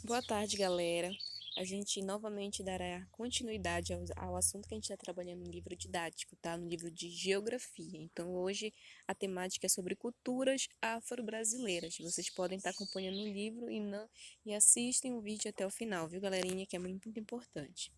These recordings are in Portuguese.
Boa tarde, galera. A gente novamente dará continuidade ao assunto que a gente está trabalhando no livro didático, tá? No livro de geografia. Então, hoje a temática é sobre culturas afro-brasileiras. Vocês podem estar acompanhando o livro e assistem o vídeo até o final, viu, galerinha? Que é muito importante.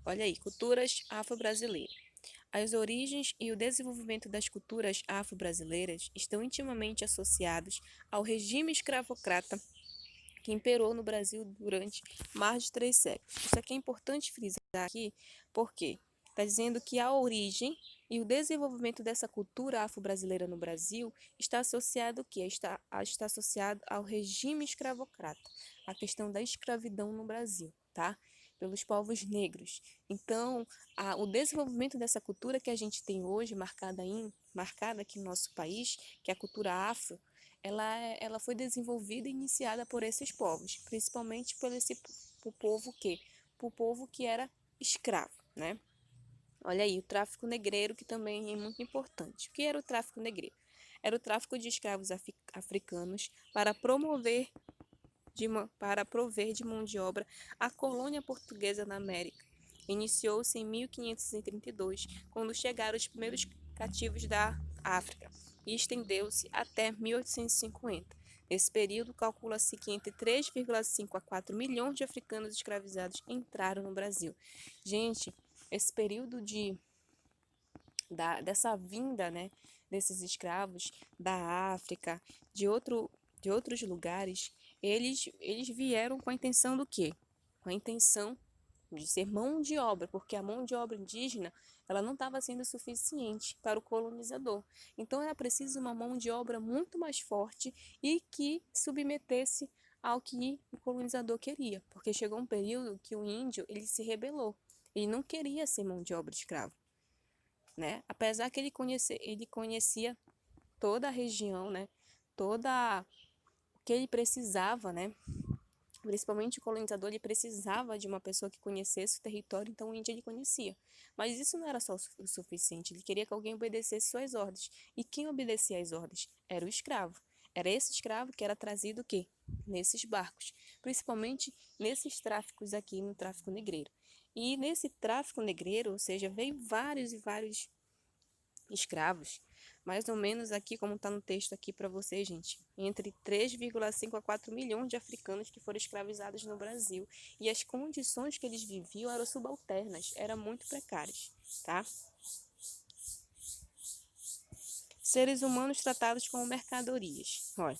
Olha aí, culturas afro-brasileiras. As origens e o desenvolvimento das culturas afro-brasileiras estão intimamente associados ao regime escravocrata que imperou no Brasil durante mais de 3 séculos. Isso aqui é importante frisar aqui, porque está dizendo que a origem e o desenvolvimento dessa cultura afro-brasileira no Brasil está associado o quê? Está associado ao regime escravocrata, a questão da escravidão no Brasil, tá? Pelos povos negros. Então, o desenvolvimento dessa cultura que a gente tem hoje, marcada aqui no nosso país, que é a cultura afro, ela foi desenvolvida e iniciada por esses povos, principalmente por povo que, por povo que era escravo, né? Olha aí, o tráfico negreiro, que também é muito importante. O que era o tráfico negreiro? Era o tráfico de escravos africanos para prover de mão de obra a colônia portuguesa na América. Iniciou-se em 1532, quando chegaram os primeiros cativos da África, e estendeu-se até 1850. Nesse período, calcula-se que entre 3,5 a 4 milhões de africanos escravizados entraram no Brasil. Gente, esse período dessa vinda, né, desses escravos da África, de outros lugares, eles vieram com a intenção do quê? Com a intenção de ser mão de obra, porque a mão de obra indígena ela não estava sendo suficiente para o colonizador. Então era preciso uma mão de obra muito mais forte e que submetesse ao que o colonizador queria, porque chegou um período que o índio ele se rebelou. Ele não queria ser mão de obra escravo, né? Apesar que ele conhecia toda a região, né? Toda o que ele precisava, né? Principalmente o colonizador, ele precisava de uma pessoa que conhecesse o território, então o índio ele conhecia. Mas isso não era só o suficiente, ele queria que alguém obedecesse suas ordens. E quem obedecia às ordens? Era o escravo. Era esse escravo que era trazido o quê? Nesses barcos, principalmente nesses tráficos aqui no tráfico negreiro. E nesse tráfico negreiro, ou seja, veio vários e vários escravos, mais ou menos aqui, como está no texto aqui para vocês, gente, entre 3,5 a 4 milhões de africanos que foram escravizados no Brasil. E as condições que eles viviam eram subalternas, eram muito precárias, tá? Seres humanos tratados como mercadorias. Olha,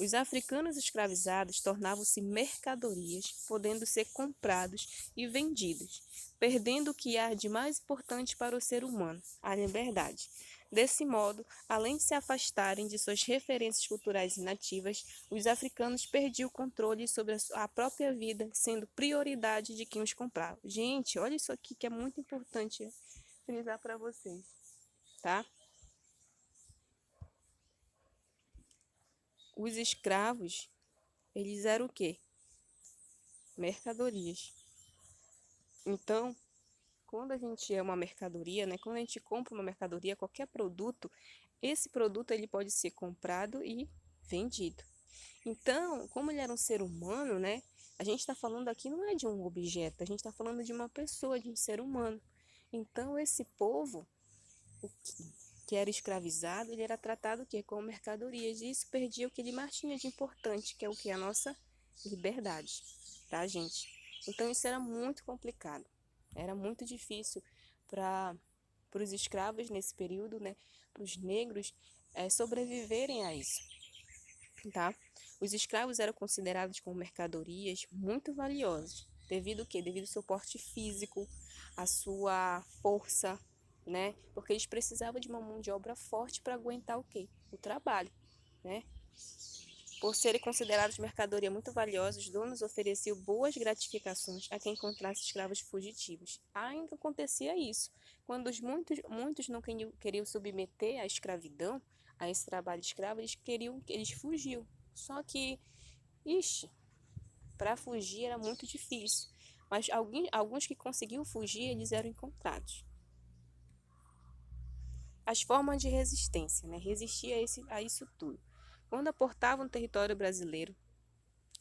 os africanos escravizados tornavam-se mercadorias, podendo ser comprados e vendidos, perdendo o que há de mais importante para o ser humano, a liberdade. Desse modo, além de se afastarem de suas referências culturais nativas, os africanos perdiam o controle sobre a própria vida, sendo prioridade de quem os comprava. Gente, olha isso aqui que é muito importante frisar para vocês, tá? Os escravos, eles eram o quê? Mercadorias. Então, quando a gente é uma mercadoria, né? Quando a gente compra uma mercadoria, qualquer produto, esse produto ele pode ser comprado e vendido. Então, como ele era um ser humano, né? A gente está falando aqui não é de um objeto, a gente está falando de uma pessoa, de um ser humano. Então, esse povo, o que era escravizado, ele era tratado o quê? Como mercadorias. E isso perdia o que ele mais tinha de importante, que é o que? A nossa liberdade, tá, gente? Então, isso era muito complicado. Era muito difícil para os escravos nesse período, né? Para os negros sobreviverem a isso, tá? Os escravos eram considerados como mercadorias muito valiosas, devido ao quê? Devido ao seu porte físico, à sua força, né? Porque eles precisavam de uma mão de obra forte para aguentar o quê? O trabalho, né? Por serem considerados mercadoria muito valiosa, os donos ofereciam boas gratificações a quem encontrasse escravos fugitivos. Ainda acontecia isso. Quando muitos não queriam submeter à escravidão, a esse trabalho escravo, eles fugiam. Só que, ixi, para fugir era muito difícil. Mas alguns que conseguiam fugir, eles eram encontrados. As formas de resistência, né? Resistir a isso tudo. Quando aportavam no território brasileiro,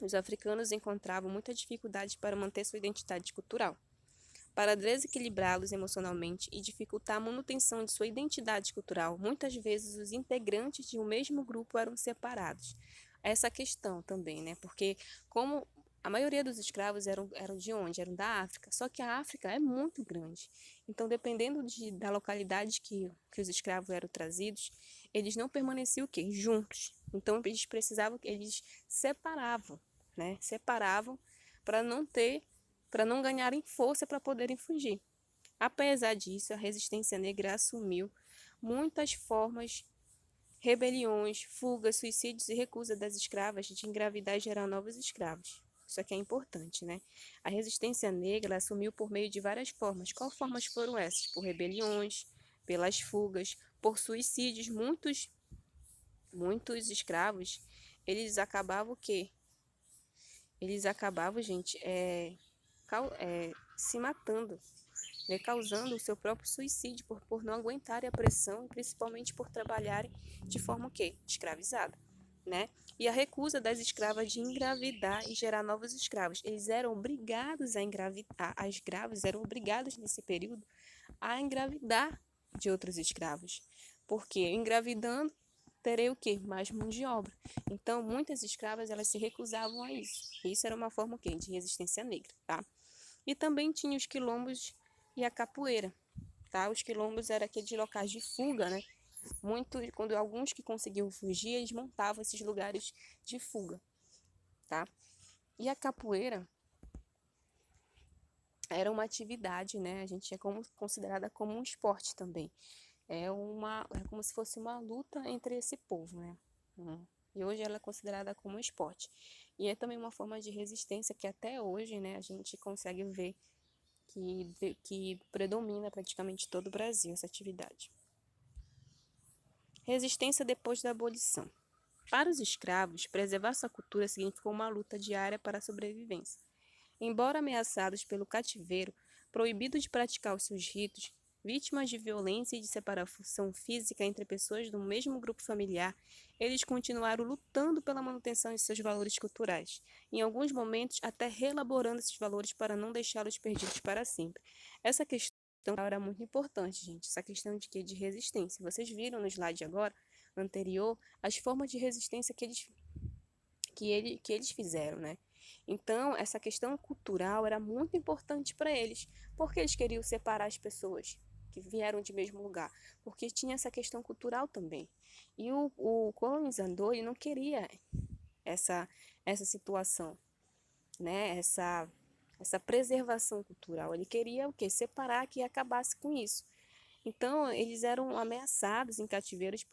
Os africanos encontravam muita dificuldade para manter sua identidade cultural. Para desequilibrá-los emocionalmente e dificultar a manutenção de sua identidade cultural, muitas vezes os integrantes de um mesmo grupo eram separados. Essa questão também, né? Porque como a maioria dos escravos eram de onde? Eram da África. Só que a África é muito grande. Então, dependendo da localidade que os escravos eram trazidos, eles não permaneciam o quê? Juntos. Então, eles precisavam, eles separavam, né? Separavam para não ganharem força para poderem fugir. Apesar disso, a resistência negra assumiu muitas formas, rebeliões, fugas, suicídios e recusa das escravas de engravidar e gerar novos escravos. Isso aqui é importante, né? A resistência negra assumiu por meio de várias formas. Quais formas foram essas? Por rebeliões, pelas fugas, por suicídios. Muitos escravos, eles acabavam o quê? Eles acabavam, gente, se matando, né, causando o seu próprio suicídio por não aguentarem a pressão, principalmente por trabalharem de forma o quê? Escravizada, né? E a recusa das escravas de engravidar e gerar novos escravos. Eles eram obrigados a engravidar, as escravas eram obrigadas nesse período a engravidar de outros escravos. Porque engravidando, terei o quê? Mais mão de obra. Então, muitas escravas, elas se recusavam a isso. Isso era uma forma o quê? De resistência negra, tá? E também tinha os quilombos e a capoeira, tá? Os quilombos eram aqueles locais de fuga, né? Quando alguns que conseguiam fugir, eles montavam esses lugares de fuga, tá? E a capoeira era uma atividade, né? A gente é considerada como um esporte também. É como se fosse uma luta entre esse povo, né? E hoje ela é considerada como um esporte. E é também uma forma de resistência que até hoje, né, a gente consegue ver que predomina praticamente todo o Brasil essa atividade. Resistência depois da abolição. Para os escravos, preservar sua cultura significou uma luta diária para a sobrevivência. Embora ameaçados pelo cativeiro, proibidos de praticar os seus ritos, vítimas de violência e de separação física entre pessoas do mesmo grupo familiar, eles continuaram lutando pela manutenção de seus valores culturais, em alguns momentos até reelaborando esses valores para não deixá-los perdidos para sempre. Essa questão era muito importante, gente, essa questão de quê? De resistência. Vocês viram no slide agora, anterior, as formas de resistência que eles fizeram, né? Então, essa questão cultural era muito importante para eles, porque eles queriam separar as pessoas que vieram de mesmo lugar, porque tinha essa questão cultural também. E o colonizador, ele não queria essa situação, né? Essa preservação cultural. Ele queria o quê? Separar, que acabasse com isso. Então, eles eram ameaçados em cativeiros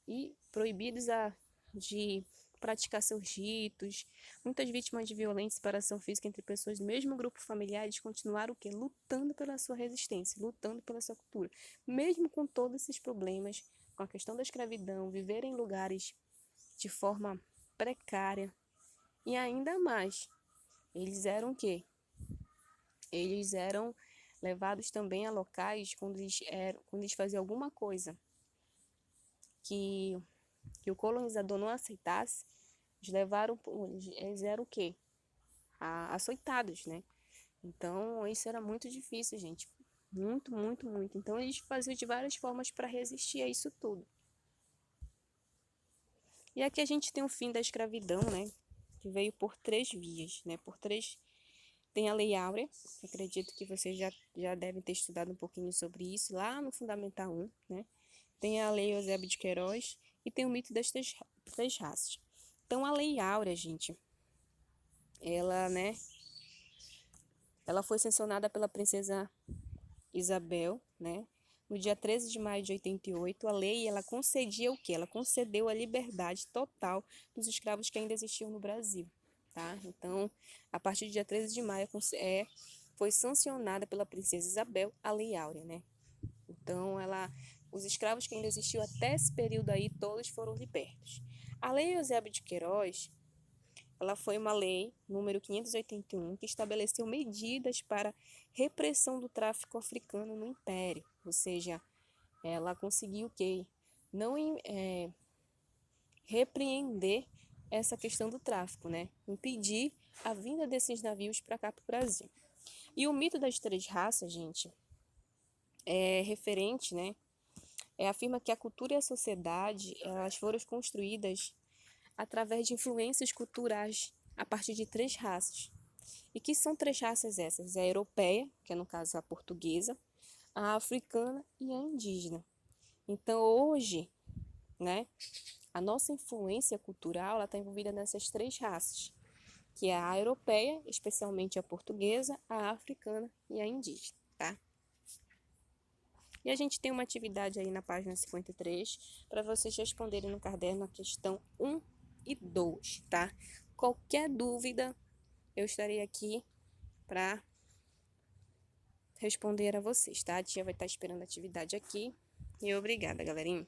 e proibidos de praticar seus ritos. Muitas vítimas de violência e separação física entre pessoas do mesmo grupo familiar, eles continuaram o quê? Lutando pela sua resistência, lutando pela sua cultura. Mesmo com todos esses problemas, com a questão da escravidão, viver em lugares de forma precária e ainda mais, eles eram o quê? Eles eram levados também a locais quando eles faziam alguma coisa que o colonizador não aceitasse, eles eram o quê? Açoitados, né? Então, isso era muito difícil, gente. Muito, muito, muito. Então, eles faziam de várias formas para resistir a isso tudo. E aqui a gente tem o fim da escravidão, né? Que veio por 3 vias, né? Tem a Lei Áurea, acredito que vocês já devem ter estudado um pouquinho sobre isso lá no Fundamental 1, né? Tem a Lei Eusébio de Queiroz e tem o mito das três raças. Então, a Lei Áurea, gente, ela foi sancionada pela princesa Isabel, né? No dia 13 de maio de 88, a lei, ela concedia o quê? Ela concedeu a liberdade total dos escravos que ainda existiam no Brasil, tá? Então, a partir do dia 13 de maio, foi sancionada pela princesa Isabel a Lei Áurea, né? Então, os escravos que ainda existiam até esse período aí, todos foram libertos. A Lei Eusébio de Queiroz, ela foi uma lei, número 581, que estabeleceu medidas para repressão do tráfico africano no Império. Ou seja, ela conseguiu o quê? Não repreender essa questão do tráfico, né? Impedir a vinda desses navios para cá para o Brasil. E o mito das três raças, gente, é referente, né? Afirma que a cultura e a sociedade, elas foram construídas através de influências culturais a partir de três raças. E que são três raças essas? A europeia, que é no caso a portuguesa, a africana e a indígena. Então, hoje, né, a nossa influência cultural está envolvida nessas três raças, que é a europeia, especialmente a portuguesa, a africana e a indígena, tá? E a gente tem uma atividade aí na página 53 para vocês responderem no caderno a questão 1 e 2, tá? Qualquer dúvida, eu estarei aqui para responder a vocês, tá? A tia vai estar esperando a atividade aqui. E obrigada, galerinha.